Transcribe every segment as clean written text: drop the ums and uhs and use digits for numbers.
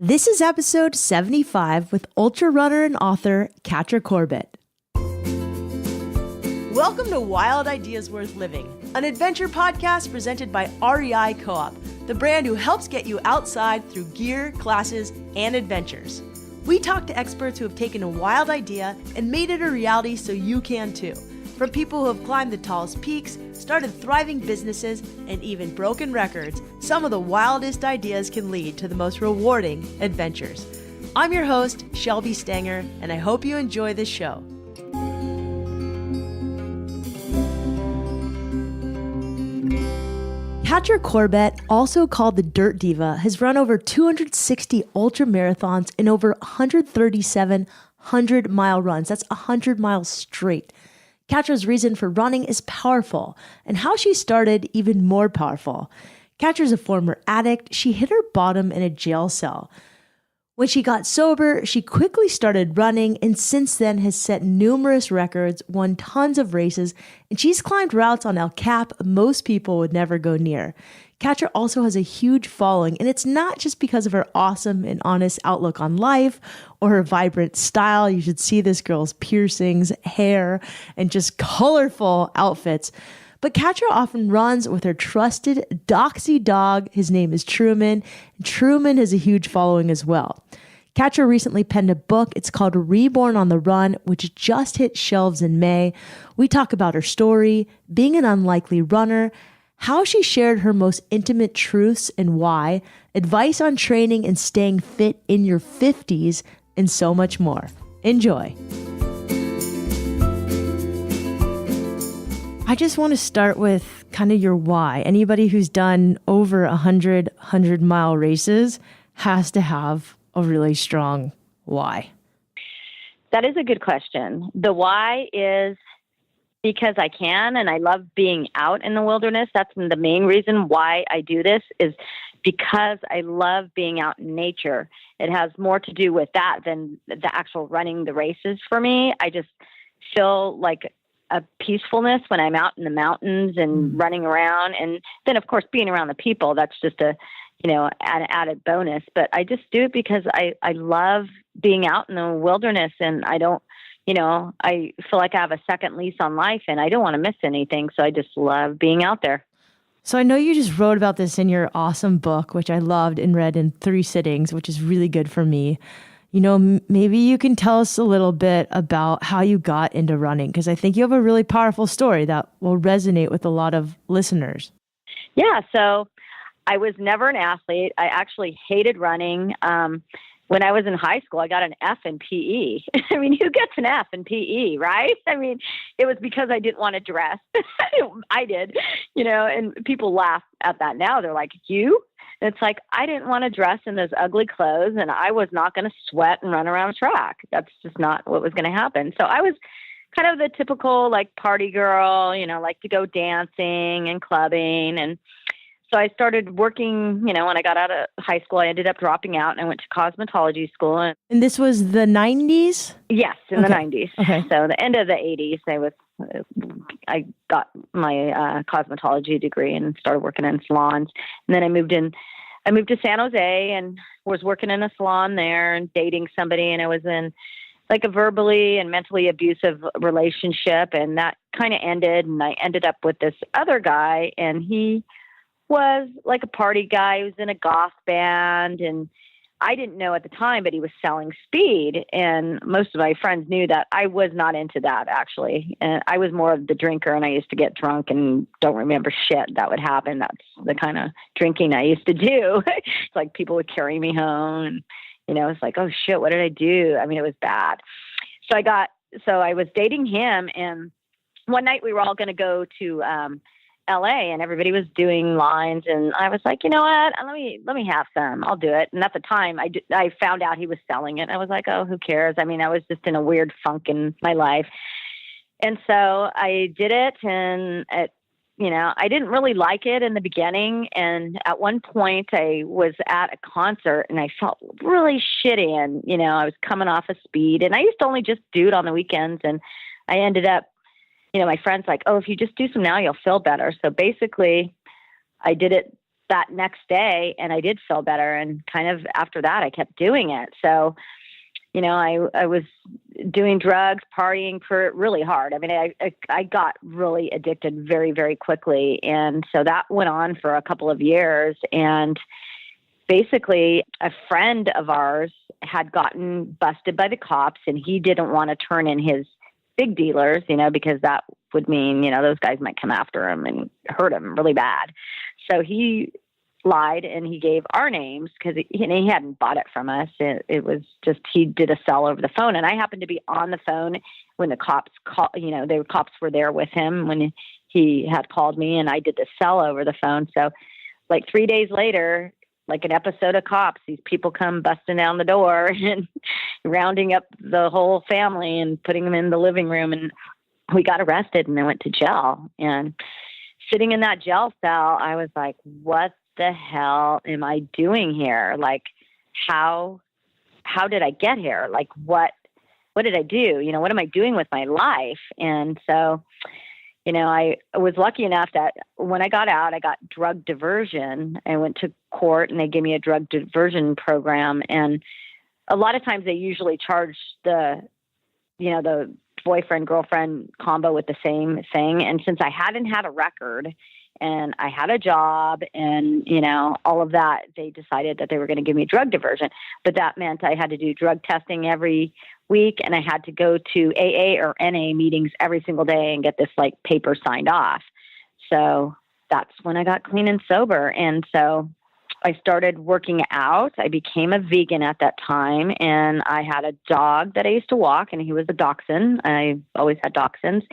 This is episode 75 with ultra runner and author Catra Corbett. Welcome to Wild Ideas Worth Living, an adventure podcast presented by REI Co-op, the brand who helps get you outside through gear, classes, and adventures. We talk to experts who have taken a wild idea and made it a reality so you can too. From people who have climbed the tallest peaks, started thriving businesses, and even broken records, some of the wildest ideas can lead to the most rewarding adventures. I'm your host, Shelby Stanger, and I hope you enjoy this show. Catra Corbett, also called the Dirt Diva, has run over 260 ultramarathons and over 137 100-mile runs. That's 100 miles straight. Catra's reason for running is powerful, and how she started even more powerful. Catra's a former addict. She hit her bottom in a jail cell. When she got sober, she quickly started running, and since then has set numerous records, won tons of races, and she's climbed routes on El Cap most people would never go near. Catra also has a huge following, and it's not just because of her awesome and honest outlook on life or her vibrant style. You should see this girl's piercings, hair, and just colorful outfits. But Catra often runs with her trusted doxy dog. His name is Truman, and Truman has a huge following as well. Catra recently penned a book. It's called Reborn On The Run, which just hit shelves in May. We talk about her story, being an unlikely runner, how she shared her most intimate truths and why, advice on training and staying fit in your 50s, and so much more. Enjoy. I just want to start with kind of your why. Anybody who's done over 100-mile races has to have a really strong why. That is a good question. The why is because I can, and I love being out in the wilderness. That's the main reason why I do this, is because I love being out in nature. It has more to do with that than the actual running the races for me. I just feel like a peacefulness when I'm out in the mountains and running around. And then, of course, being around the people, that's just an added bonus. But I just do it because I love being out in the wilderness, and I feel like I have a second lease on life, and I don't want to miss anything. So I just love being out there. So I know you just wrote about this in your awesome book, which I loved and read in 3 sittings, which is really good for me. Maybe you can tell us a little bit about how you got into running, because I think you have a really powerful story that will resonate with a lot of listeners. Yeah, so I was never an athlete. I actually hated running. When I was in high school, I got an F in PE. I mean, who gets an F in PE, right? I mean, it was because I didn't want to dress. I did, and people laugh at that now. They're like, you? And it's like, I didn't want to dress in those ugly clothes, and I was not going to sweat and run around a track. That's just not what was going to happen. So I was kind of the typical party girl, like to go dancing and clubbing. And so I started working, when I got out of high school. I ended up dropping out, and I went to cosmetology school. And this was the 90s? Yes, in the 90s. Okay. So the end of the 80s, I got my cosmetology degree and started working in salons. And then I moved to San Jose and was working in a salon there and dating somebody. And I was in a verbally and mentally abusive relationship. And that kind of ended. And I ended up with this other guy, and he was like a party guy. He was in a goth band, and I didn't know at the time, but he was selling speed. And most of my friends knew that I was not into that, actually. And I was more of the drinker, and I used to get drunk and don't remember shit that would happen. That's the kind of drinking I used to do. It's like people would carry me home, and, it's like, oh shit, what did I do? I mean, it was bad. So I was dating him, and one night we were all going to go to, LA, and everybody was doing lines, and I was like, you know what? Let me have some. I'll do it. And at the time, I found out he was selling it. I was like, oh, who cares? I mean, I was just in a weird funk in my life, and so I did it. And I didn't really like it in the beginning. And at one point, I was at a concert, and I felt really shitty. And I was coming off of speed, and I used to only just do it on the weekends, and I ended up. My friend's like, oh, if you just do some now, you'll feel better. So basically I did it that next day, and I did feel better. And kind of after that, I kept doing it. So, I was doing drugs, partying really hard. I mean, I got really addicted very, very quickly. And so that went on for a couple of years. And basically, a friend of ours had gotten busted by the cops, and he didn't want to turn in his big dealers, because that would mean, those guys might come after him and hurt him really bad. So he lied and he gave our names because he hadn't bought it from us. It was just, he did a sell over the phone. And I happened to be on the phone when the cops the cops were there with him when he had called me, and I did the sell over the phone. So like 3 days later, like an episode of Cops, these people come busting down the door and rounding up the whole family and putting them in the living room. And we got arrested and I went to jail. And sitting in that jail cell, I was like, what the hell am I doing here? Like, how did I get here? Like, what did I do? What am I doing with my life? And so, I was lucky enough that when I got out, I got drug diversion. I went to court and they gave me a drug diversion program. And a lot of times they usually charge the boyfriend, girlfriend combo with the same thing. And since I hadn't had a record and I had a job and, all of that, they decided that they were going to give me drug diversion. But that meant I had to do drug testing every week, and I had to go to AA or NA meetings every single day and get this like paper signed off. So that's when I got clean and sober. And so I started working out. I became a vegan at that time, and I had a dog that I used to walk, and he was a dachshund. I always had dachshunds.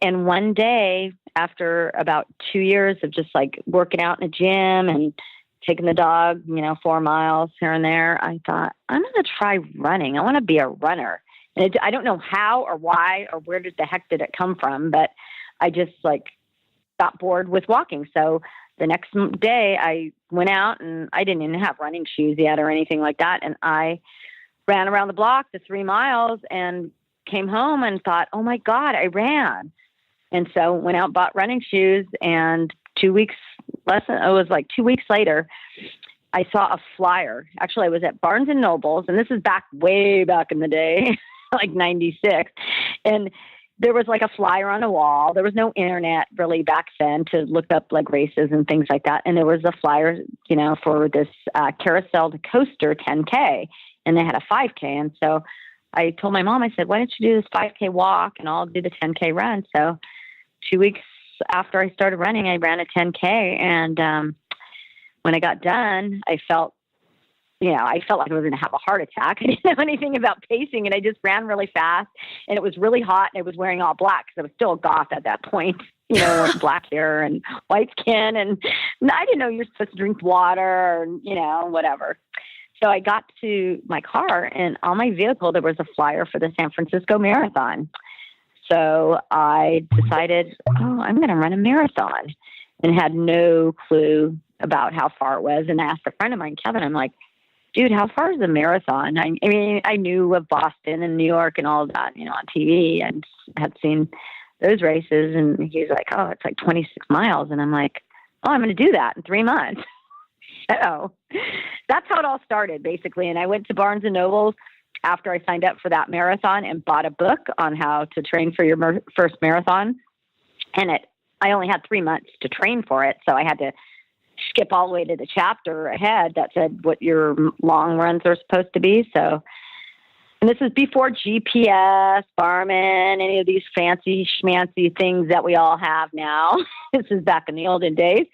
And one day, after about 2 years of just like working out in the gym and taking the dog, 4 miles here and there, I thought, I'm going to try running. I want to be a runner. And I don't know how or why or where the heck did it come from, but I just like got bored with walking. So the next day I went out, and I didn't even have running shoes yet or anything like that. And I ran around the block the 3 miles and came home and thought, oh my God, I ran. And so went out, bought running shoes, and 2 weeks later, I saw a flyer. Actually, I was at Barnes and Noble's, and this is way back in the day, like 96. And there was like a flyer on a wall. There was no internet really back then to look up like races and things like that. And there was a flyer, for this Carousel to Coaster 10K, and they had a 5K. And so I told my mom, I said, why don't you do this 5K walk and I'll do the 10K run? So 2 weeks after I started running, I ran a 10K. And when I got done, I felt like I was going to have a heart attack. I didn't know anything about pacing, and I just ran really fast, and it was really hot, and I was wearing all black because I was still a goth at that point, with black hair and white skin. And I didn't know you're supposed to drink water or, whatever. So I got to my car, and on my vehicle, there was a flyer for the San Francisco Marathon. So I decided, I'm going to run a marathon, and had no clue about how far it was. And I asked a friend of mine, Kevin, I'm like, dude, how far is the marathon? I mean, I knew of Boston and New York and all of that, on TV, and had seen those races. And he's like, oh, it's like 26 miles. And I'm like, oh, I'm going to do that in 3 months. So that's how it all started, basically. And I went to Barnes and Noble after I signed up for that marathon and bought a book on how to train for your first marathon. And I only had 3 months to train for it. So I had to skip all the way to the chapter ahead that said what your long runs are supposed to be. So, and this is before GPS, Garmin, any of these fancy schmancy things that we all have now. This is back in the olden days.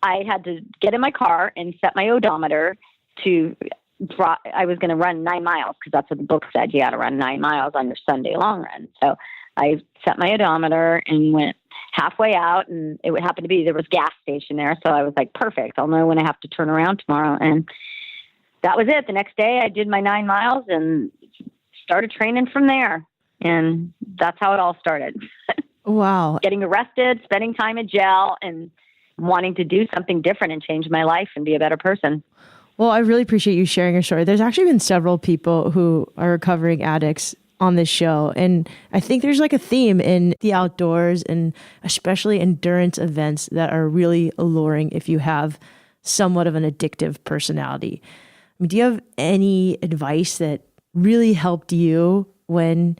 I had to get in my car and set my odometer I was going to run 9 miles because that's what the book said. You got to run 9 miles on your Sunday long run. So I set my odometer and went halfway out, and it would happen to be, there was a gas station there. So I was like, perfect. I'll know when I have to turn around tomorrow. And that was it. The next day I did my 9 miles and started training from there. And that's how it all started. Wow. Getting arrested, spending time in jail, and wanting to do something different and change my life and be a better person. Well, I really appreciate you sharing your story. There's actually been several people who are recovering addicts on this show. And I think there's like a theme in the outdoors and especially endurance events that are really alluring if you have somewhat of an addictive personality. I mean, do you have any advice that really helped you when,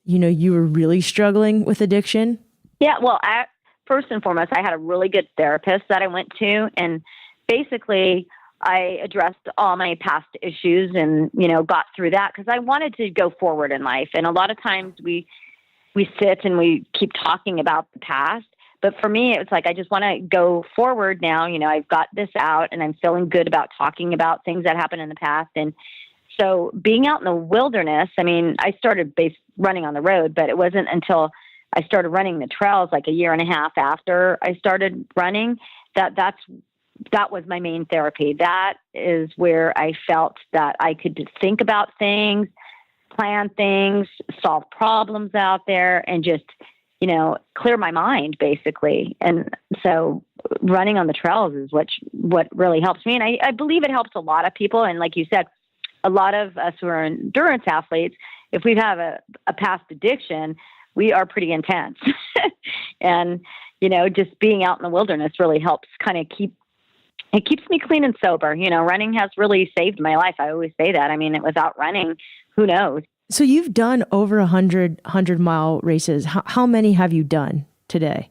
you were really struggling with addiction? Yeah, well, first and foremost, I had a really good therapist that I went to, and basically I addressed all my past issues and, got through that because I wanted to go forward in life. And a lot of times we sit and we keep talking about the past. But for me, it was like, I just want to go forward now. I've got this out and I'm feeling good about talking about things that happened in the past. And so being out in the wilderness, I mean, I started running on the road, but it wasn't until I started running the trails like a year and a half after I started running that was my main therapy. That is where I felt that I could think about things, plan things, solve problems out there, and just, clear my mind basically. And so running on the trails is what really helps me. And I believe it helps a lot of people. And like you said, a lot of us who are endurance athletes, if we have a past addiction, we are pretty intense. And, just being out in the wilderness really helps kind of keeps me clean and sober. Running has really saved my life. I always say that. I mean, without running, who knows? So you've done over 100-mile races. How many have you done today?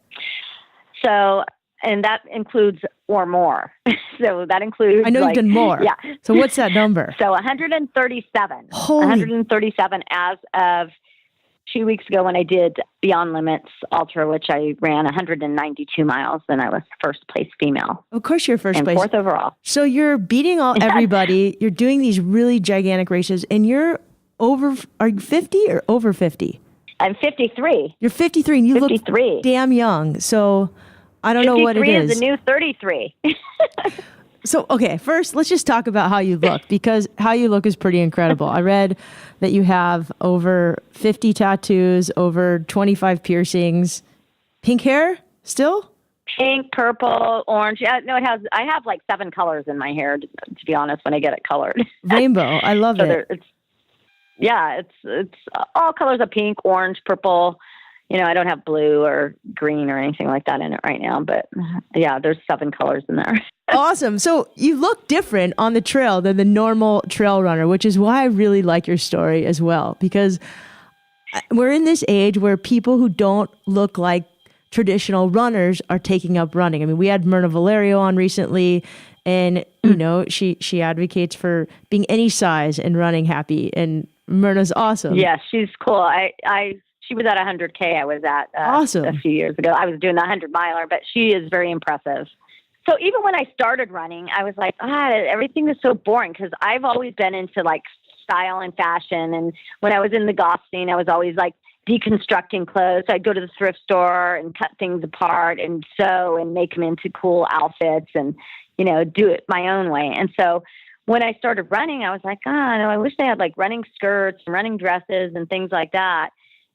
So, and that includes or more. So that includes. I know you've done more. Yeah. So what's that number? So 137. Holy. 137 as of 2 weeks ago when I did Beyond Limits Ultra, which I ran 192 miles, and I was first place female. Of course, you're first and place. Fourth overall. So you're beating everybody. You're doing these really gigantic races, and you're are you 50 or over 50? I'm 53. You're 53, and you 53. look damn young. So I don't know what it is. 53 is the new 33. So, okay, first, let's just talk about how you look, because how you look is pretty incredible. I read that you have over 50 tattoos, over 25 piercings. Pink hair still? Pink, purple, orange. Yeah, no, I have like 7 colors in my hair, to be honest, when I get it colored. Rainbow. I love it. It's all colors of pink, orange, purple. I don't have blue or green or anything like that in it right now, but yeah, there's 7 colors in there. Awesome. So you look different on the trail than the normal trail runner, which is why I really like your story as well, because we're in this age where people who don't look like traditional runners are taking up running. I mean, we had Myrna Valerio on recently, and she advocates for being any size and running happy, and Myrna's awesome. Yeah, she's cool. She was at 100K. I was at awesome. A few years ago. I was doing the 100-miler, but she is very impressive. So even when I started running, I was like, everything is so boring, because I've always been into like style and fashion. And when I was in the goth scene, I was always like deconstructing clothes. So I'd go to the thrift store and cut things apart and sew and make them into cool outfits and, do it my own way. And so when I started running, I was like, no, I wish they had like running skirts and running dresses and things like that.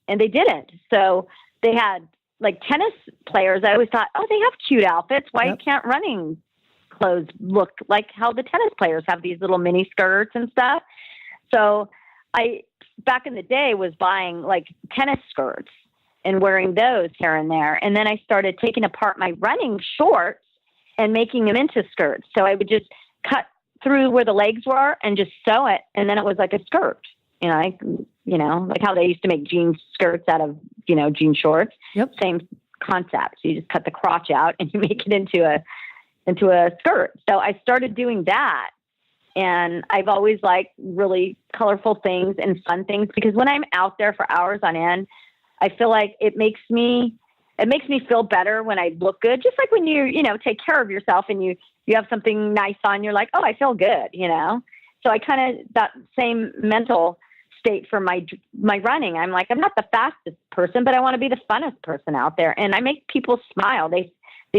And they didn't. So they had like tennis players. I always thought, they have cute outfits. Why can't running clothes look like how the tennis players have these little mini skirts and stuff? So I, back in the day, was buying like tennis skirts and wearing those here and there. And then I started taking apart my running shorts and making them into skirts. So I would just cut through where the legs were and just sew it. And then it was like a skirt. Like how they used to make jean skirts out of, jean shorts. Yep. Same concept. So you just cut the crotch out and you make it into a skirt. So I started doing that. And I've always liked really colorful things and fun things, because when I'm out there for hours on end, I feel like it makes me feel better when I look good. Just like when you take care of yourself and you have something nice on, you're like, oh, I feel good, So I kind of, that same mental state for my running. I'm like, I'm not the fastest person, but I want to be the funnest person out there. And I make people smile. They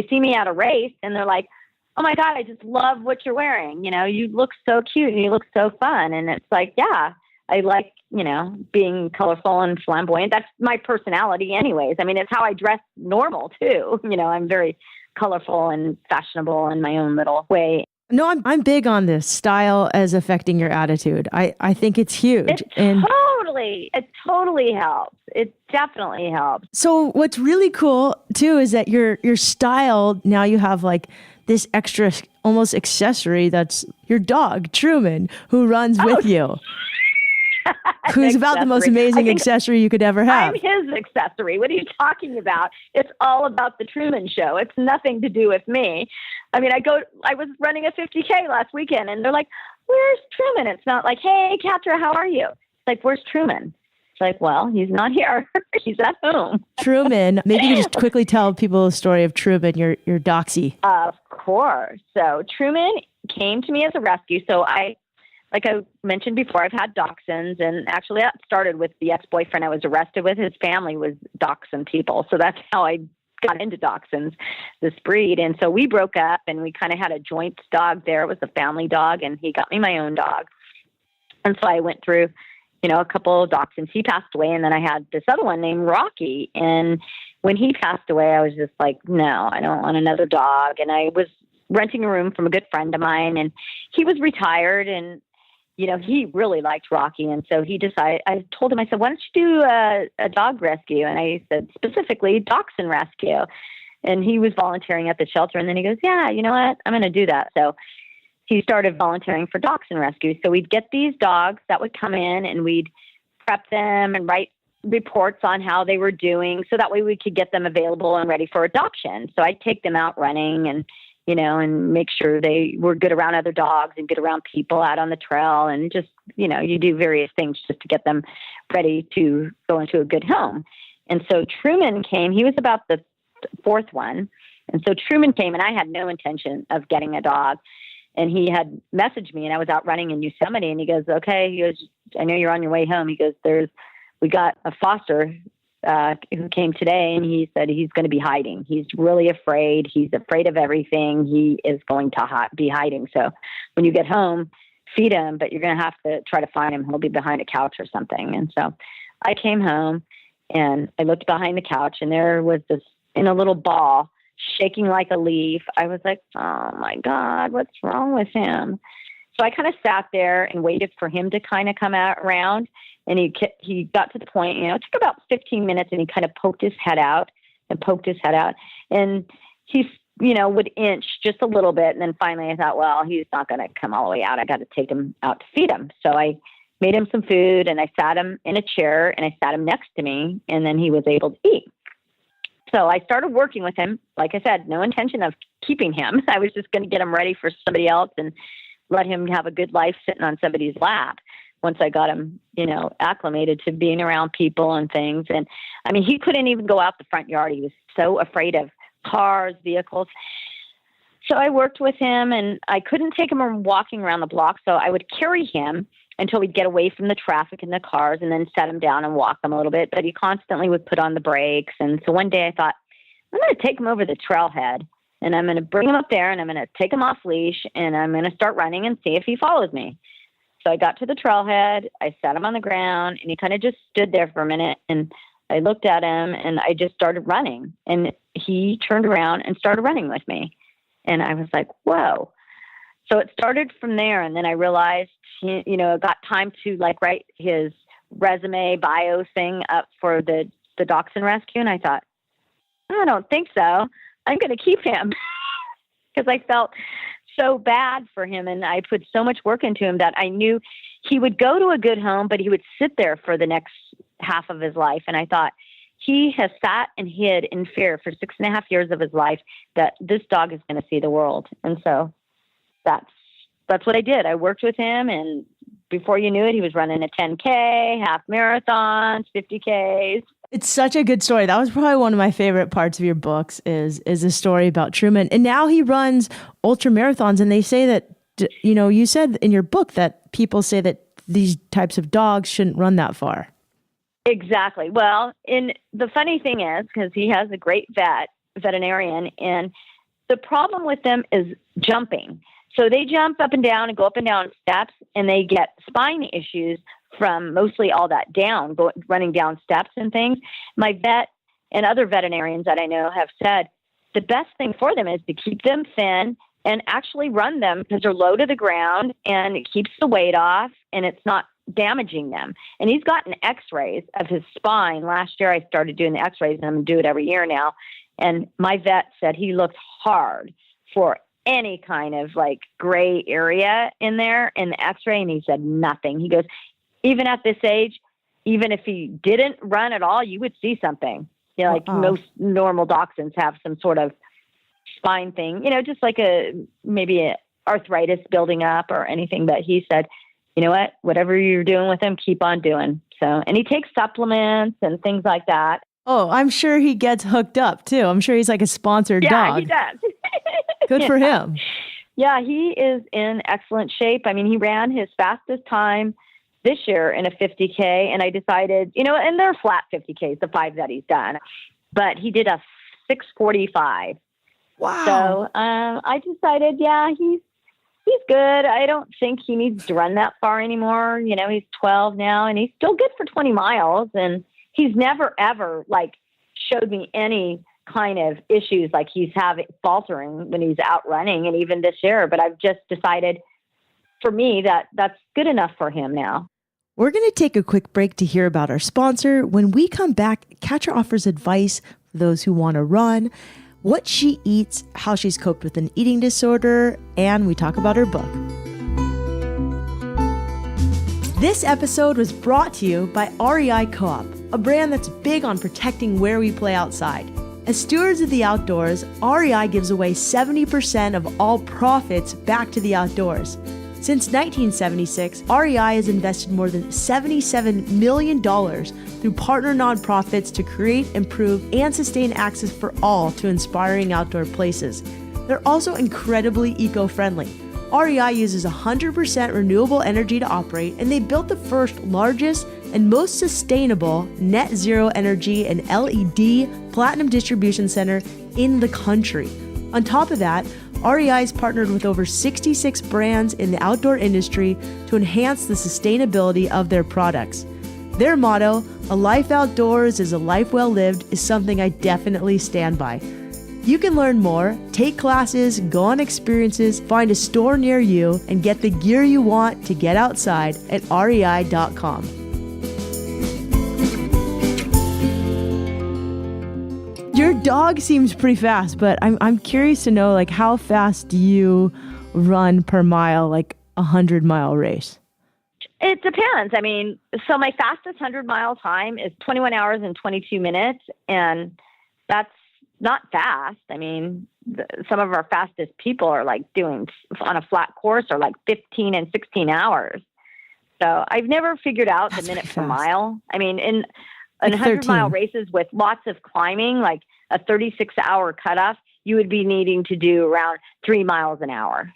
see me at a race and they're like, oh my God, I just love what you're wearing. You look so cute and you look so fun. And it's like, yeah, I like, being colorful and flamboyant. That's my personality anyways. I mean, it's how I dress normal too. I'm very colorful and fashionable in my own little way. No, I'm big on this style as affecting your attitude. I think it's huge. It totally helps. It definitely helps. So what's really cool too is that your style, now you have like this extra almost accessory. That's your dog, Truman, who runs with you. Who's about the most amazing accessory you could ever have. I'm his accessory. What are you talking about? It's all about the Truman show. It's nothing to do with me. I mean, I was running a 50K last weekend and they're like, where's Truman? It's not like, hey, Catra, how are you? It's like, where's Truman? It's like, well, he's not here. He's at home. Truman, maybe you just quickly tell people the story of Truman, your doxy. Of course. So Truman came to me as a rescue. So like I mentioned before, I've had dachshunds, and actually that started with the ex-boyfriend I was arrested with. His family was dachshund people. So that's how I got into dachshunds, this breed. And so we broke up and we kind of had a joint dog there. It was a family dog, and he got me my own dog. And so I went through, a couple of dachshunds. He passed away, and then I had this other one named Rocky. And when he passed away, I was just like, no, I don't want another dog. And I was renting a room from a good friend of mine, and he was retired, and he really liked Rocky. And so he decided, I told him, I said, why don't you do a dog rescue? And I said, specifically dachshund rescue. And he was volunteering at the shelter. And then he goes, yeah, you know what? I'm going to do that. So he started volunteering for dachshund rescue. So we'd get these dogs that would come in, and we'd prep them and write reports on how they were doing. So that way we could get them available and ready for adoption. So I'd take them out running and make sure they were good around other dogs and good around people out on the trail, and just, you do various things just to get them ready to go into a good home. And so Truman came. He was about the fourth one. And so Truman came, and I had no intention of getting a dog. And he had messaged me, and I was out running in Yosemite, and he goes, okay, he goes, I know you're on your way home. He goes, we got a foster who came today, and he said he's going to be hiding. He's really afraid. He's afraid of everything. He is going to be hiding. So when you get home, feed him, but you're going to have to try to find him. He'll be behind a couch or something. And so I came home, and I looked behind the couch, and there was this in a little ball shaking like a leaf. I was like, oh my God, what's wrong with him? So I kind of sat there and waited for him to kind of come around. And he got to the point, it took about 15 minutes, and he kind of poked his head out. And he, would inch just a little bit. And then finally I thought, well, he's not going to come all the way out. I got to take him out to feed him. So I made him some food, and I sat him in a chair, and I sat him next to me, and then he was able to eat. So I started working with him. Like I said, no intention of keeping him. I was just going to get him ready for somebody else and let him have a good life sitting on somebody's lap. Once I got him, acclimated to being around people and things. And I mean, he couldn't even go out the front yard. He was so afraid of cars, vehicles. So I worked with him, and I couldn't take him walking around the block. So I would carry him until we'd get away from the traffic and the cars, and then set him down and walk him a little bit. But he constantly would put on the brakes. And so one day I thought, I'm going to take him over the trailhead, and I'm going to bring him up there, and I'm going to take him off leash, and I'm going to start running and see if he follows me. So I got to the trailhead, I sat him on the ground, and he kind of just stood there for a minute, and I looked at him, and I just started running, and he turned around and started running with me. And I was like, whoa. So it started from there. And then I realized, got time to write his resume bio thing up for the dachshund rescue. And I thought, I don't think so. I'm going to keep him because I felt so bad for him. And I put so much work into him that I knew he would go to a good home, but he would sit there for the next half of his life. And I thought, he has sat and hid in fear for 6.5 years of his life that this dog is going to see the world. And so that's what I did. I worked with him, and before you knew it, he was running a 10K, half marathons, 50Ks. It's such a good story. That was probably one of my favorite parts of your books is the story about Truman. And now he runs ultramarathons, and they say that, you said in your book that people say that these types of dogs shouldn't run that far. Exactly. Well, the funny thing is, because he has a great veterinarian, and the problem with them is jumping. So they jump up and down and go up and down steps, and they get spine issues from mostly all that running down steps and things. My vet and other veterinarians that I know have said the best thing for them is to keep them thin and actually run them because they're low to the ground, and it keeps the weight off, and it's not damaging them. And he's gotten x-rays of his spine. Last year I started doing the x-rays, and I'm going to do it every year now. And my vet said he looks hard for any kind of like gray area in there in the x-ray. And he said nothing. He goes, even at this age, even if he didn't run at all, you would see something. You know, like most normal dachshunds have some sort of spine thing, you know, just like maybe a arthritis building up or anything. But he said, you know what, whatever you're doing with him, keep on doing. So, and he takes supplements and things like that. Oh, I'm sure he gets hooked up too. I'm sure he's like a sponsored dog. Yeah, he does. Good for him. Yeah, he is in excellent shape. I mean, he ran his fastest time this year in a 50K, and I decided, you know, and they're flat 50Ks, the 5 that he's done, but he did a 6:45. Wow. So I decided, yeah, he's good. I don't think he needs to run that far anymore. You know, he's 12 now, and he's still good for 20 miles, and he's never, ever, like, showed me any kind of issues like he's having faltering when he's out running, and even this year. But I've just decided, for me, that's good enough for him now. We're going to take a quick break to hear about our sponsor. When we come back, Catra offers advice for those who want to run, what she eats, how she's coped with an eating disorder, and we talk about her book. This episode was brought to you by REI Co-op, a brand that's big on protecting where we play outside. As stewards of the outdoors, REI gives away 70% of all profits back to the outdoors. Since 1976, REI has invested more than $77 million through partner nonprofits to create, improve, and sustain access for all to inspiring outdoor places. They're also incredibly eco-friendly. REI uses 100% renewable energy to operate, and they built the first, largest, and most sustainable net zero energy and LED platinum distribution center in the country. On top of that, REI has partnered with over 66 brands in the outdoor industry to enhance the sustainability of their products. Their motto, "A life outdoors is a life well lived," is something I definitely stand by. You can learn more, take classes, go on experiences, find a store near you, and get the gear you want to get outside at rei.com. Your dog seems pretty fast, but I'm curious to know, like, how fast do you run per mile, like a 100-mile race? It depends. I mean, so my fastest 100-mile time is 21 hours and 22 minutes, and that's not fast. I mean, some of our fastest people are like doing on a flat course or like 15 and 16 hours. So I've never figured out the minute per mile. I mean, in 100-mile races with lots of climbing, like a 36-hour cutoff, you would be needing to do around 3 miles an hour.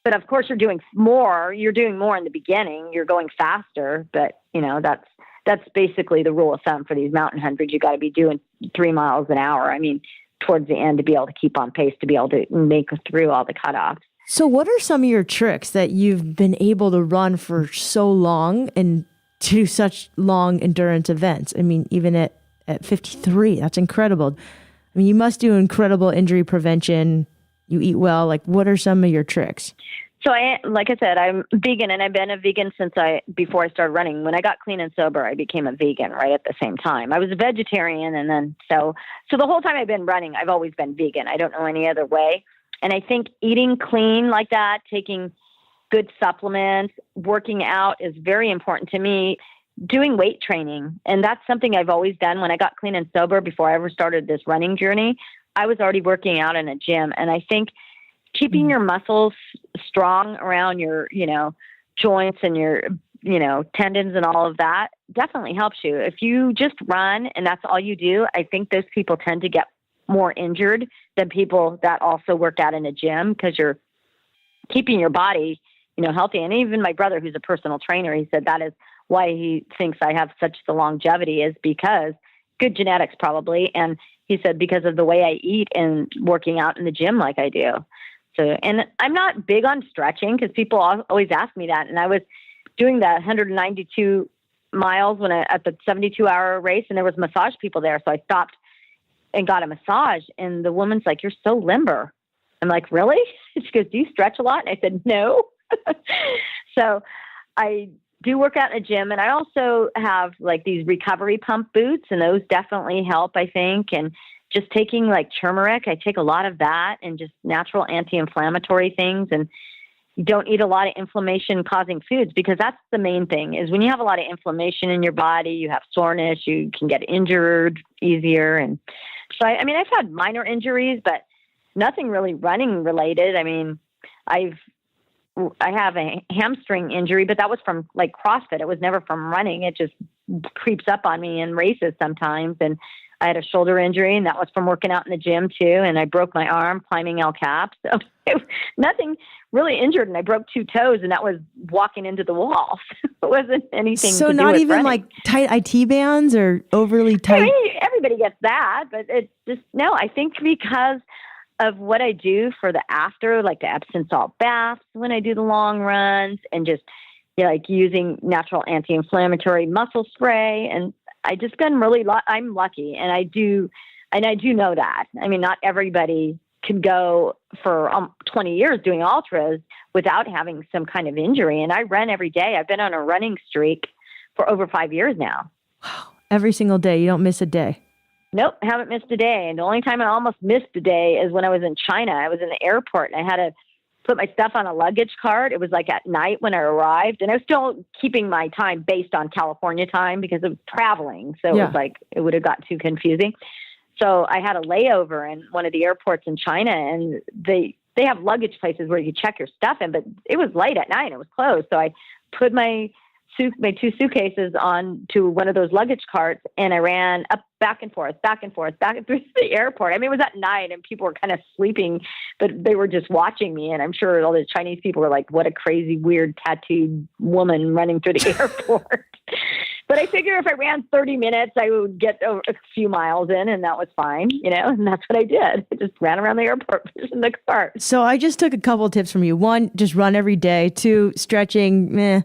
But of course, you're doing more in the beginning. You're going faster, but you know, that's basically the rule of thumb for these mountain hundreds. You got to be doing 3 miles an hour. I mean, towards the end to be able to keep on pace, to be able to make through all the cutoffs. So what are some of your tricks that you've been able to run for so long and do such long endurance events? I mean, even at 53, that's incredible. I mean, you must do incredible injury prevention. You eat well. Like, what are some of your tricks? So like I said, I'm vegan, and I've been a vegan before I started running. When I got clean and sober, I became a vegan right at the same time. I was a vegetarian, and then so the whole time I've been running, I've always been vegan. I don't know any other way. And I think eating clean like that, taking good supplements, working out is very important to me. Doing weight training, and that's something I've always done. When I got clean and sober, before I ever started this running journey, I was already working out in a gym, and I think keeping your muscles strong around your, joints and your, tendons and all of that definitely helps you. If you just run and that's all you do, I think those people tend to get more injured than people that also work out in a gym, because you're keeping your body, healthy. And even my brother, who's a personal trainer, he said that is why he thinks I have such the longevity, is because good genetics probably. And he said, because of the way I eat and working out in the gym like I do. So, and I'm not big on stretching, because people always ask me that. And I was doing the 192 miles at the 72-hour race, and there was massage people there. So I stopped and got a massage, and the woman's like, "You're so limber." I'm like, "Really?" She goes, "Do you stretch a lot?" And I said, "No." So I do work out in a gym, and I also have like these recovery pump boots, and those definitely help, I think. And just taking like turmeric. I take a lot of that and just natural anti-inflammatory things. And you don't eat a lot of inflammation causing foods, because that's the main thing is when you have a lot of inflammation in your body, you have soreness, you can get injured easier. And so, I mean, I've had minor injuries, but nothing really running related. I mean, I have a hamstring injury, but that was from like CrossFit. It was never from running. It just creeps up on me in races sometimes. And I had a shoulder injury, and that was from working out in the gym too. And I broke my arm climbing El Cap. So nothing really injured. And I broke 2 toes, and that was walking into the wall. It wasn't anything. So to do not with even running. like tight IT bands or overly tight. I mean, everybody gets that, but it's just, no, I think because of what I do for the after, like the Epsom salt baths when I do the long runs, and just like using natural anti-inflammatory muscle spray. And I just been really, I'm lucky. And I do know that. I mean, not everybody can go for 20 years doing ultras without having some kind of injury. And I run every day. I've been on a running streak for over 5 years now. Wow. Every single day. You don't miss a day. Nope, haven't missed a day. And the only time I almost missed a day is when I was in China. I was in the airport, and I had to put my stuff on a luggage cart. It was like at night when I arrived, and I was still keeping my time based on California time because of traveling. So it was like, it would have got too confusing. So I had a layover in one of the airports in China, and they have luggage places where you check your stuff in, but it was late at night. It was closed. So I put my 2 suitcases on to one of those luggage carts, and I ran up back and forth through the airport. I mean, it was at night and people were kind of sleeping, but they were just watching me. And I'm sure all the Chinese people were like, what a crazy, weird tattooed woman running through the airport. But I figure if I ran 30 minutes, I would get a few miles in, and that was fine, and that's what I did. I just ran around the airport in the cart. So I just took a couple of tips from you. 1, just run every day. 2, stretching, meh.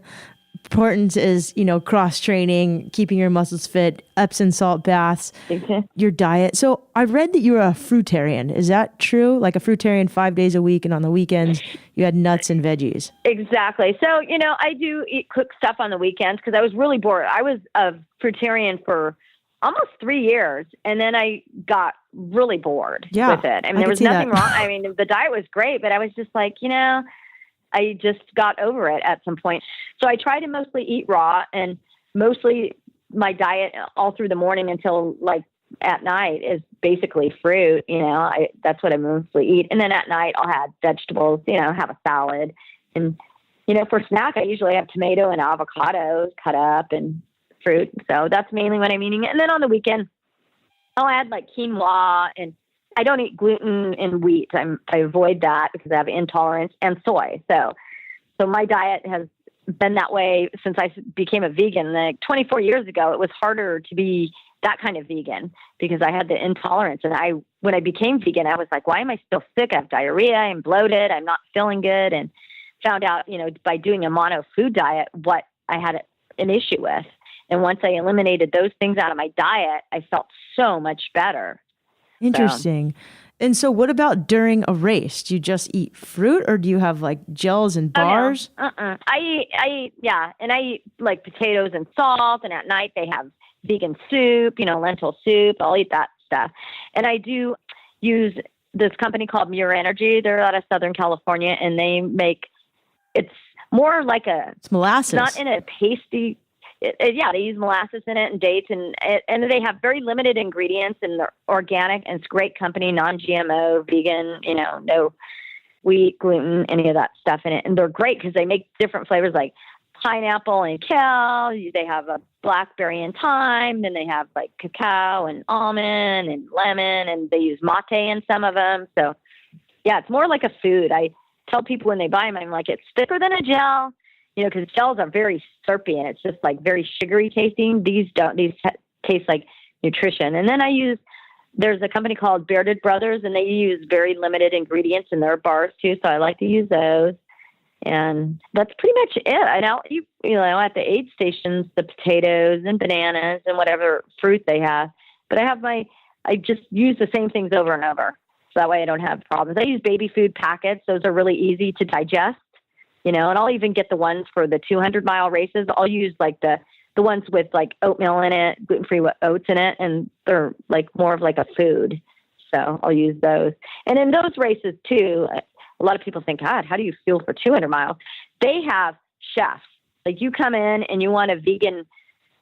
Importance is, cross training, keeping your muscles fit, Epsom salt baths, your diet. So I read that you're a fruitarian. Is that true? Like a fruitarian 5 days a week, and on the weekends you had nuts and veggies. Exactly. So, I do eat cooked stuff on the weekends because I was really bored. I was a fruitarian for almost 3 years, and then I got really bored with it. I mean, there was nothing wrong. I mean, the diet was great, but I was just like, I just got over it at some point. So I try to mostly eat raw, and mostly my diet all through the morning until like at night is basically fruit. That's what I mostly eat. And then at night I'll have vegetables, have a salad. And, for snack, I usually have tomato and avocado cut up and fruit. So that's mainly what I'm eating. And then on the weekend, I'll add like quinoa, and I don't eat gluten and wheat. I avoid that because I have intolerance, and soy. So my diet has been that way since I became a vegan. Like 24 years ago, it was harder to be that kind of vegan because I had the intolerance. And when I became vegan, I was like, why am I still sick? I have diarrhea. I'm bloated. I'm not feeling good. And found out, by doing a mono food diet, what I had an issue with. And once I eliminated those things out of my diet, I felt so much better. Interesting. And so what about during a race? Do you just eat fruit, or do you have like gels and bars? Oh, no. I eat, and I eat like potatoes and salt, and at night they have vegan soup, lentil soup. I'll eat that stuff. And I do use this company called Muir Energy. They're out of Southern California, and they make, it's more like it's molasses. It's not in a pasty. They use molasses in it and dates, and they have very limited ingredients, and they're organic, and it's a great company, non-GMO, vegan, no wheat, gluten, any of that stuff in it. And they're great because they make different flavors like pineapple and kale. They have a blackberry and thyme. Then they have like cacao and almond and lemon, and they use mate in some of them. So it's more like a food. I tell people when they buy them, I'm like, it's thicker than a gel. Because gels are very syrupy and it's just like very sugary tasting. These don't. These taste like nutrition. And then there's a company called Bearded Brothers, and they use very limited ingredients in their bars too. So I like to use those. And that's pretty much it. I don't eat, at the aid stations, the potatoes and bananas and whatever fruit they have. But I just use the same things over and over. So that way I don't have problems. I use baby food packets. Those are really easy to digest. And I'll even get the ones for the 200-mile races. I'll use like the ones with like oatmeal in it, gluten-free oats in it, and they're like more of like a food. So I'll use those. And in those races too, a lot of people think, God, how do you feel for 200 miles? They have chefs. Like you come in and you want a vegan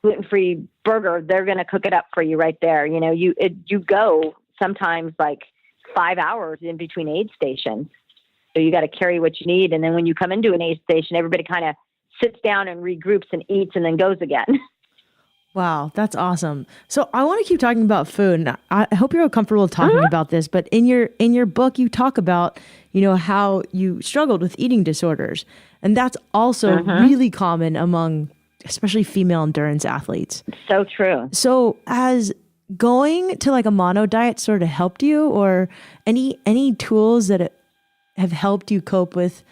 gluten-free burger, they're going to cook it up for you right there. You know, you go sometimes like 5 hours in between aid stations. So you got to carry what you need. And then when you come into an aid station, everybody kind of sits down and regroups and eats and then goes again. Wow, that's awesome. So I want to keep talking about food. And I hope you're comfortable talking about this, but in your book, you talk about, you know, how you struggled with eating disorders. And that's also really common among especially female endurance athletes. So true. So has going to like a mono diet sort of helped you, or any tools that have helped you cope with,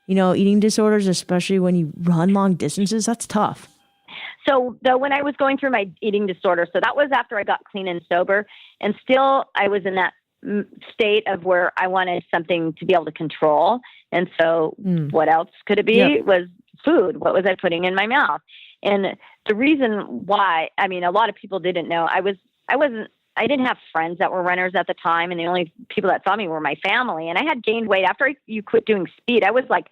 you know, eating disorders, especially when you run long distances? That's tough. So when I was going through my eating disorder, so that was after I got clean and sober, and still I was in that state of where I wanted something to be able to control. And so what else could it be? Yep. It was food. What was I putting in my mouth? And the reason why, I mean, a lot of people didn't know, I didn't have friends that were runners at the time. And the only people that saw me were my family. And I had gained weight after you quit doing speed. I was like,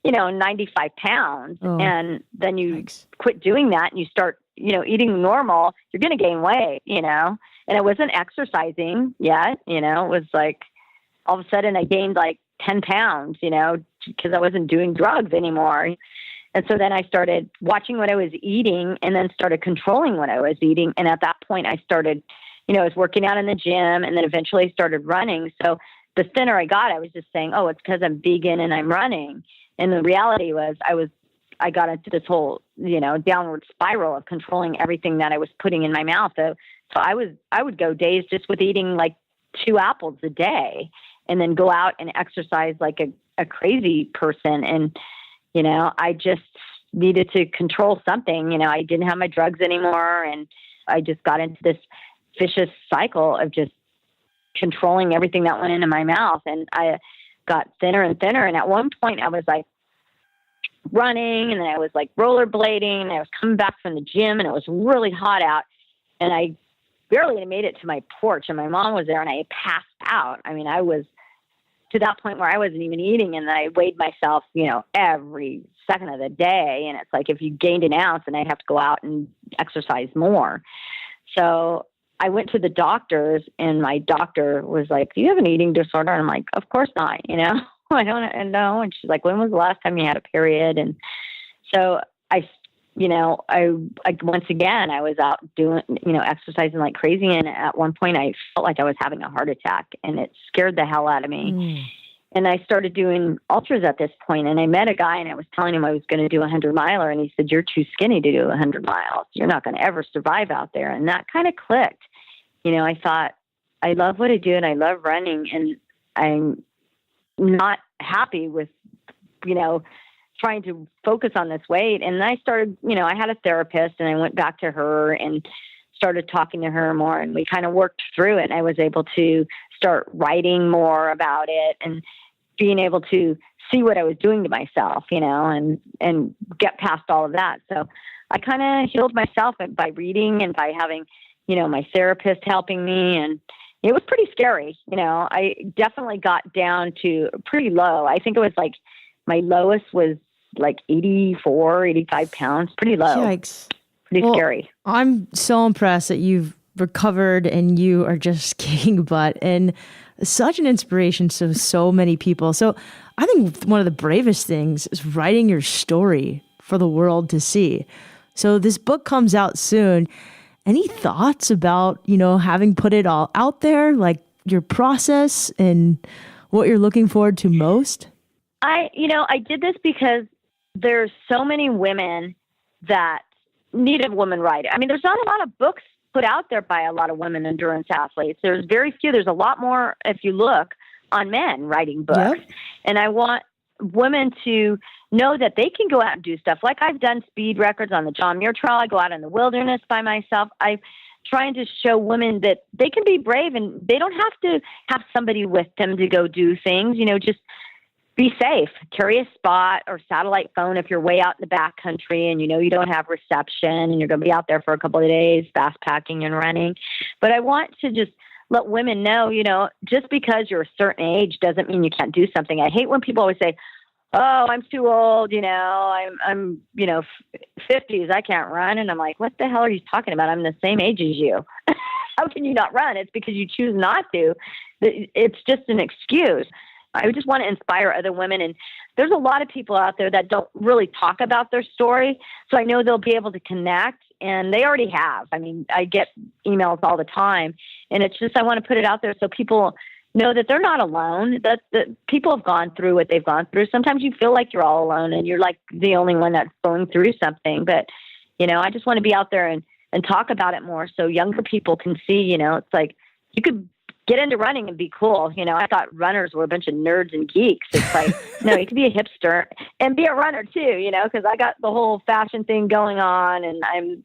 95 pounds. Oh, and then you quit doing that and you start, eating normal, you're going to gain weight, and I wasn't exercising yet, it was like all of a sudden I gained like 10 pounds, because I wasn't doing drugs anymore. And so then I started watching what I was eating and then started controlling what I was eating. And at that point I started, I was working out in the gym and then eventually started running. So the thinner I got, I was just saying, oh, it's because I'm vegan and I'm running. And the reality was I got into this whole, downward spiral of controlling everything that I was putting in my mouth. So I would go days just with eating like 2 apples a day and then go out and exercise like a crazy person. And, I just needed to control something. I didn't have my drugs anymore. And I just got into this vicious cycle of just controlling everything that went into my mouth. And I got thinner and thinner. And at one point I was like running and then I was like rollerblading and I was coming back from the gym and it was really hot out and I barely made it to my porch and my mom was there and I passed out. I mean, I was to that point where I wasn't even eating and then I weighed myself, every second of the day. And it's like, if you gained an ounce and I'd have to go out and exercise more. So I went to the doctors and my doctor was like, do you have an eating disorder? And I'm like, of course not. I don't know. And she's like, when was the last time you had a period? And so I once again, I was out doing, exercising like crazy. And at one point I felt like I was having a heart attack and it scared the hell out of me. And I started doing ultras at this point and I met a guy and I was telling him I was going to do 100 miler. And he said, you're too skinny to do 100 miles. You're not going to ever survive out there. And that kind of clicked. I thought, I love what I do and I love running and I'm not happy with, trying to focus on this weight. And I started, I had a therapist and I went back to her and started talking to her more and we kind of worked through it. And I was able to start writing more about it and being able to see what I was doing to myself, and get past all of that. So I kind of healed myself by reading and by having, my therapist helping me. And it was pretty scary. I definitely got down to pretty low. I think it was like my lowest was like 84, 85 pounds, pretty low. Yikes. Pretty scary. I'm so impressed that you've recovered and you are just kicking butt and such an inspiration to so many people. So I think one of the bravest things is writing your story for the world to see. So this book comes out soon. Any thoughts about, having put it all out there, like your process and what you're looking forward to most? I did this because there's so many women that need a woman writer. I mean, there's not a lot of books put out there by a lot of women endurance athletes. There's very few. There's a lot more, if you look, on men writing books. Yep. And I want women to know that they can go out and do stuff. Like I've done speed records on the John Muir Trail. I go out in the wilderness by myself. I'm trying to show women that they can be brave and they don't have to have somebody with them to go do things. Just be safe. Carry a spot or satellite phone if you're way out in the back country and you don't have reception and you're going to be out there for a couple of days, fast packing and running. But I want to just let women know, just because you're a certain age doesn't mean you can't do something. I hate when people always say, oh, I'm too old, I'm 50s, I can't run. And I'm like, what the hell are you talking about? I'm the same age as you. How can you not run? It's because you choose not to. It's just an excuse. I just want to inspire other women. And there's a lot of people out there that don't really talk about their story. So I know they'll be able to connect, and they already have. I mean, I get emails all the time, and it's just, I want to put it out there so people know that they're not alone, that people have gone through what they've gone through. Sometimes you feel like you're all alone and you're like the only one that's going through something. But, I just want to be out there and talk about it more so younger people can see, it's like you could get into running and be cool. I thought runners were a bunch of nerds and geeks. It's like, no, you can be a hipster and be a runner too, because I got the whole fashion thing going on, and I'm,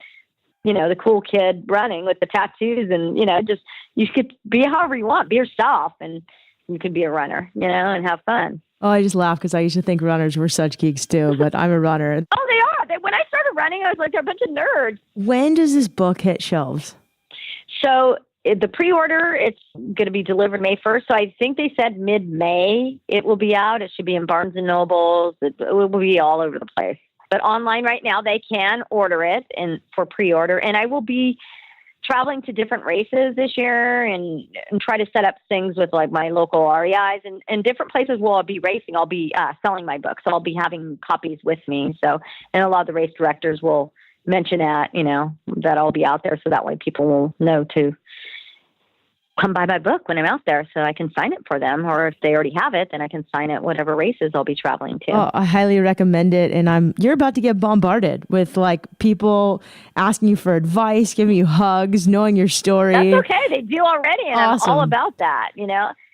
the cool kid running with the tattoos, and, just, you could be however you want, be yourself, and you could be a runner, and have fun. Oh, I just laugh because I used to think runners were such geeks too, but I'm a runner. Oh, they are. When I started running, I was like, they're a bunch of nerds. When does this book hit shelves? So the pre-order, it's going to be delivered May 1st. So I think they said mid-May it will be out. It should be in Barnes and Nobles. It will be all over the place. But online right now, they can order it and for pre-order. And I will be traveling to different races this year and try to set up things with like my local REIs and different places where I'll be racing. I'll be selling my book. So I'll be having copies with me. So, and a lot of the race directors will mention that, that I'll be out there. So that way people will know to come buy my book when I'm out there so I can sign it for them. Or if they already have it, then I can sign it whatever races I'll be traveling to. Oh, I highly recommend it. And you're about to get bombarded with like people asking you for advice, giving you hugs, knowing your story. That's okay. They do already. And awesome. I'm all about that,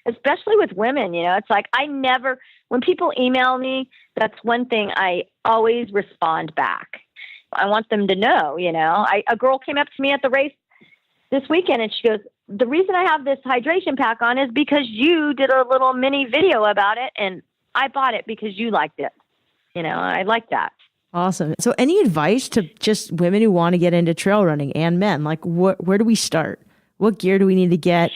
especially with women, it's like when people email me, that's one thing I always respond back. I want them to know, a girl came up to me at the race this weekend and she goes, the reason I have this hydration pack on is because you did a little mini video about it and I bought it because you liked it. I like that. Awesome. So any advice to just women who want to get into trail running and men? Like where do we start? What gear do we need to get?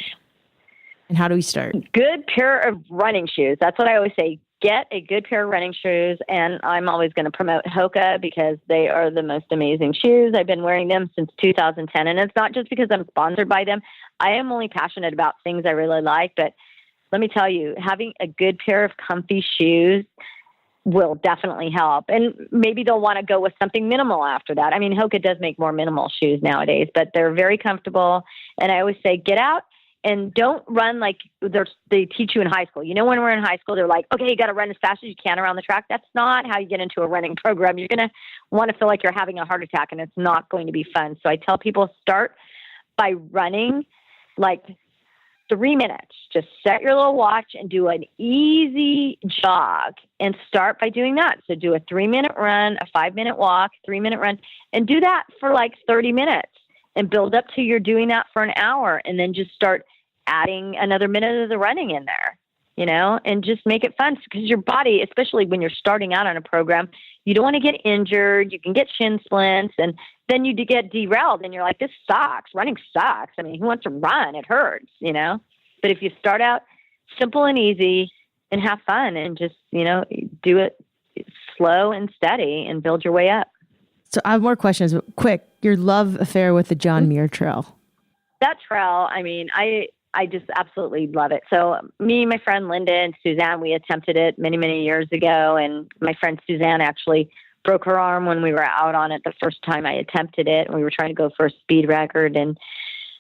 And how do we start? Good pair of running shoes. That's what I always say. Get a good pair of running shoes. And I'm always going to promote Hoka because they are the most amazing shoes. I've been wearing them since 2010. And it's not just because I'm sponsored by them. I am only passionate about things I really like. But let me tell you, having a good pair of comfy shoes will definitely help. And maybe they'll want to go with something minimal after that. I mean, Hoka does make more minimal shoes nowadays, but they're very comfortable. And I always say, get out and don't run like they teach you in high school. When we're in high school, they're like, okay, you got to run as fast as you can around the track. That's not how you get into a running program. You're going to want to feel like you're having a heart attack, and it's not going to be fun. So I tell people, start by running like 3 minutes. Just set your little watch and do an easy jog and start by doing that. So do a 3-minute run, a 5-minute walk, 3-minute run, and do that for like 30 minutes and build up to you're doing that for an hour, and then just start adding another minute of the running in there, and just make it fun because your body, especially when you're starting out on a program, you don't want to get injured. You can get shin splints, and then you get derailed and you're like, this sucks. Running sucks. I mean, who wants to run? It hurts, but if you start out simple and easy and have fun and just, do it slow and steady and build your way up. So I have more questions. Quick, your love affair with the John Muir Trail. That trail, I mean, I just absolutely love it. So me, my friend Linda and Suzanne, we attempted it many, many years ago. And my friend Suzanne actually broke her arm when we were out on it the first time I attempted it. And we were trying to go for a speed record. And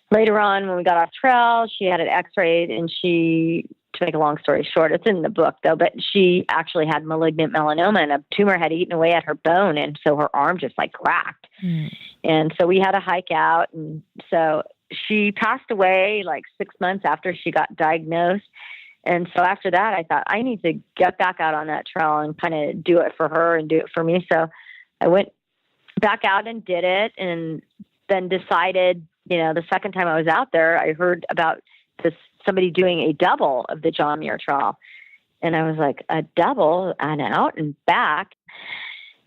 later on, when we got off trail, she had an x-ray and to make a long story short, it's in the book though, but she actually had malignant melanoma and a tumor had eaten away at her bone. And so her arm just like cracked. And so we had to hike out. And so she passed away like 6 months after she got diagnosed. And so after that, I thought I need to get back out on that trail and kind of do it for her and do it for me. So I went back out and did it, and then decided, the second time I was out there, I heard about somebody doing a double of the John Muir Trail. And I was like, a double and out and back.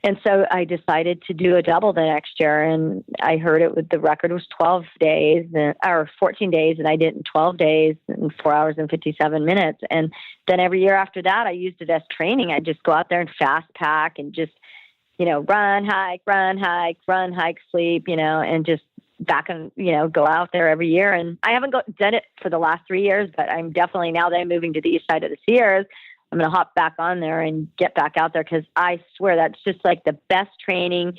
And so I decided to do a double the next year, and I heard the record was 12 days or 14 days, and I did it in 12 days in 4 hours and 57 minutes. And then every year after that, I used it as training. I just go out there and fast pack and just, run, hike, sleep, and just back and, go out there every year. And I haven't done it for the last 3 years, but I'm definitely, now that I'm moving to the east side of the Sierras, I'm going to hop back on there and get back out there, because I swear that's just like the best training.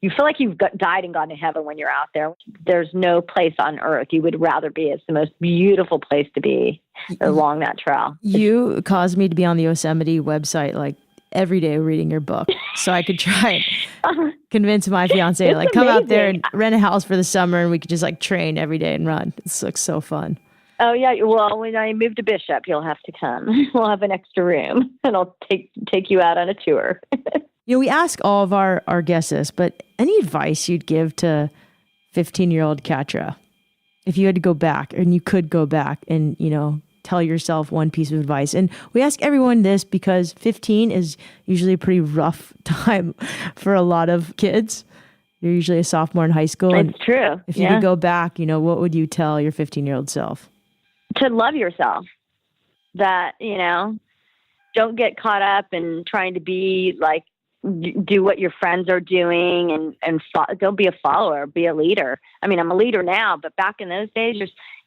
You feel like you've died and gone to heaven when you're out there. There's no place on earth you would rather be. It's the most beautiful place to be along that trail. You caused me to be on the Yosemite website like every day reading your book, so I could try and convince my fiance to come out there and rent a house for the summer, and we could just train every day and run. This looks so fun. Oh, yeah. Well, when I move to Bishop, you'll have to come. We'll have an extra room, and I'll take you out on a tour. We ask all of our guests this, but any advice you'd give to 15-year-old Catra? If you had to go back, and you could go back and, tell yourself one piece of advice. And we ask everyone this because 15 is usually a pretty rough time for a lot of kids. You're usually a sophomore in high school. It's true. If you could go back, what would you tell your 15-year-old self? To love yourself, that, don't get caught up in trying to be do what your friends are doing, and don't be a follower, be a leader. I mean, I'm a leader now, but back in those days,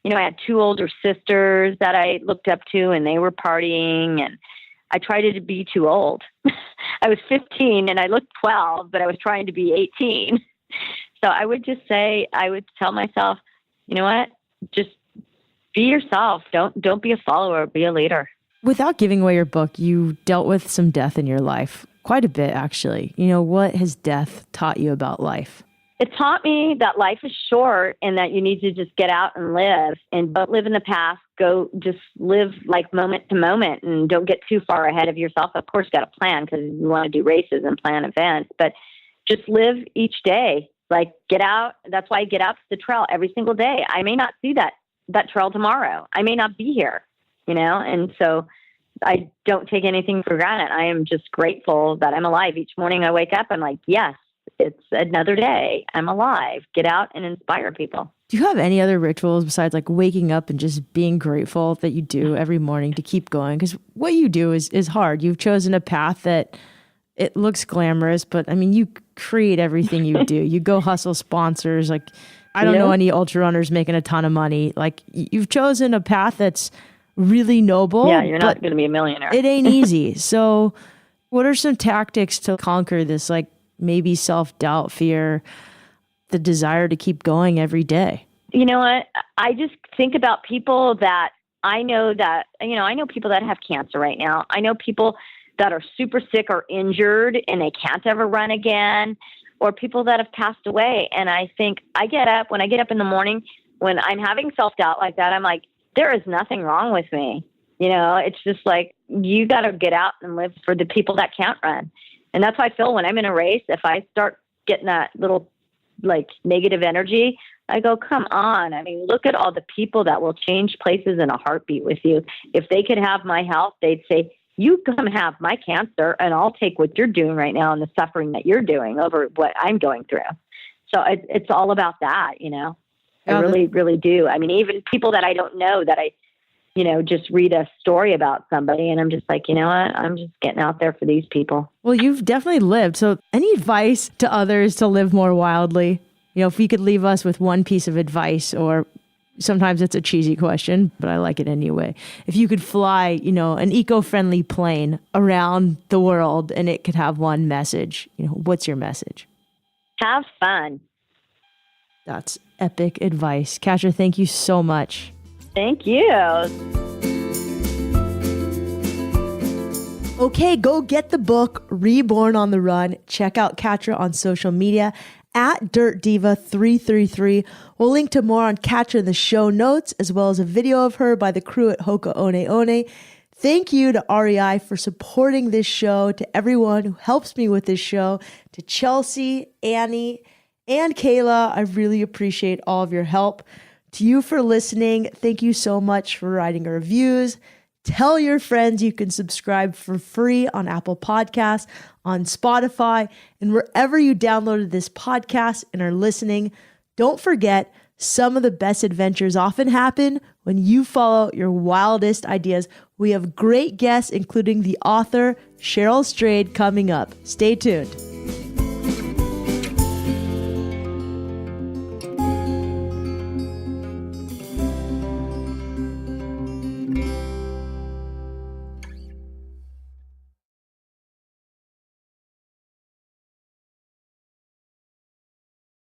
I had 2 older sisters that I looked up to, and they were partying, and I tried to be too old. I was 15 and I looked 12, but I was trying to be 18. So I would just say, I would tell myself, you know what, just be yourself. Don't be a follower, be a leader. Without giving away your book, you dealt with some death in your life. Quite a bit, actually. What has death taught you about life? It taught me that life is short, and that you need to just get out and live, and don't live in the past. Go just live moment to moment, and don't get too far ahead of yourself. Of course, you got to plan, because you want to do races and plan events, but just live each day. Get out. That's why I get out to the trail every single day. I may not see that trail tomorrow. I may not be here, and so I don't take anything for granted. I am just grateful that I'm alive. Each morning I wake up, I'm like, yes, it's another day. I'm alive. Get out and inspire people. Do you have any other rituals besides waking up and just being grateful that you do every morning to keep going? Because what you do is hard. You've chosen a path that it looks glamorous, but I mean, you create everything you do. You go hustle sponsors. I don't know any ultra runners making a ton of money. You've chosen a path that's really noble. Yeah, you're not going to be a millionaire. It ain't easy. So what are some tactics to conquer this, maybe self-doubt, fear, the desire to keep going every day? You know what? I just think about people that I know people that have cancer right now. I know people that are super sick or injured and they can't ever run again, or people that have passed away. And I think when I get up in the morning, when I'm having self-doubt like that, I'm like, there is nothing wrong with me. It's just you got to get out and live for the people that can't run. And that's how I feel when I'm in a race. If I start getting that little negative energy, I go, come on. I mean, look at all the people that will change places in a heartbeat with you. If they could have my health, they'd say, you come have my cancer, and I'll take what you're doing right now and the suffering that you're doing over what I'm going through. So it's all about that, I really, really do. I mean, even people that I don't know, that I, just read a story about somebody, and I'm just like, you know what? I'm just getting out there for these people. Well, you've definitely lived. So any advice to others to live more wildly? If you could leave us with one piece of advice, or sometimes it's a cheesy question, but I like it anyway. If you could fly, an eco-friendly plane around the world and it could have one message, what's your message? Have fun. That's epic advice. Catra, thank you so much. Thank you. Okay, go get the book, Reborn on the Run. Check out Catra on social media at Dirt Diva 333. We'll link to more on Catra in the show notes, as well as a video of her by the crew at Hoka One One. Thank you to REI for supporting this show, to everyone who helps me with this show, to Chelsea, Annie, and Kayla. I really appreciate all of your help. To you for listening, thank you so much for writing reviews. Tell your friends you can subscribe for free on Apple Podcasts, on Spotify, and wherever you downloaded this podcast and are listening. Don't forget, some of the best adventures often happen when you follow your wildest ideas. We have great guests, including the author Cheryl Strayed, coming up. Stay tuned.